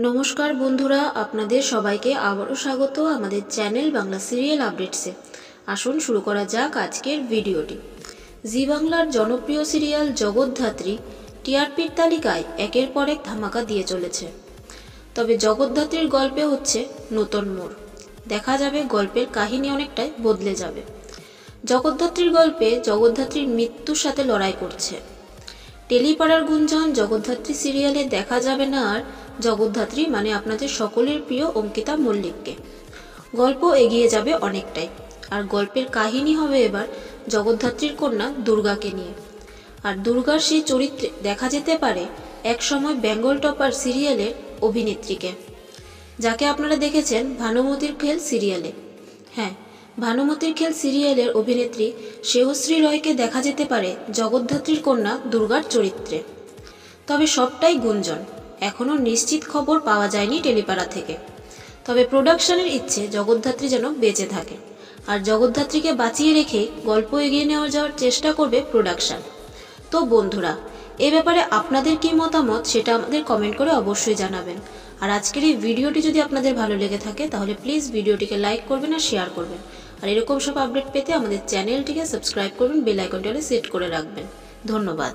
নমস্কার বন্ধুরা, আপনাদের সবাইকে আবারও স্বাগত আমাদের চ্যানেল বাংলা সিরিয়াল আপডেটসে। আসুন শুরু করা যাক আজকের ভিডিওটি। জি বাংলার জনপ্রিয় সিরিয়াল জগদ্ধাত্রী টিআরপির তালিকায় একের পর এক ধামাকা দিয়ে চলেছে। তবে জগদ্ধাত্রীর গল্পে হচ্ছে নতুন মোড়। দেখা যাবে গল্পের কাহিনী অনেকটাই বদলে যাবে। জগদ্ধাত্রীর গল্পে জগদ্ধাত্রীর মৃত্যুর সাথে লড়াই করছে। টেলিপাড়ার গুঞ্জন জগদ্ধাত্রী সিরিয়ালে দেখা যাবে না আর জগদ্ধাত্রী মানে আপনাদের সকলের প্রিয় অঙ্কিতা মল্লিককে। গল্প এগিয়ে যাবে অনেকটাই, আর গল্পের কাহিনী হবে এবার জগদ্ধাত্রীর কন্যা দুর্গাকে নিয়ে। আর দুর্গার সেই চরিত্রে দেখা যেতে পারে একসময় বেঙ্গল টপার সিরিয়ালের অভিনেত্রীকে, যাকে আপনারা দেখেছেন ভানুমতির খেল সিরিয়ালে। হ্যাঁ, ভানুমতির খেল সিরিয়ালের অভিনেত্রী শ্রেয়শ্রী রয়কে দেখা যেতে পারে জগদ্ধাত্রীর কন্যা দুর্গার চরিত্রে। তবে সবটাই গুঞ্জন, এখনও নিশ্চিত খবর পাওয়া যায়নি টেলিপাড়া থেকে। তবে প্রোডাকশনের ইচ্ছে জগদ্ধাত্রী যেন বেঁচে থাকে, আর জগদ্ধাত্রীকে বাঁচিয়ে রেখে গল্প এগিয়ে নেওয়া যাওয়ার চেষ্টা করবে প্রোডাকশন। তো বন্ধুরা, এ ব্যাপারে আপনাদের কী মতামত সেটা আমাদের কমেন্ট করে অবশ্যই জানাবেন। আর আজকের এই ভিডিওটি যদি আপনাদের ভালো লেগে থাকে তাহলে প্লিজ ভিডিওটিকে লাইক করবেন আর শেয়ার করবেন। আর এরকম সব আপডেট পেতে আমাদের চ্যানেলটিকে সাবস্ক্রাইব করবেন, বেল আইকনটি সেট করে রাখবেন। ধন্যবাদ।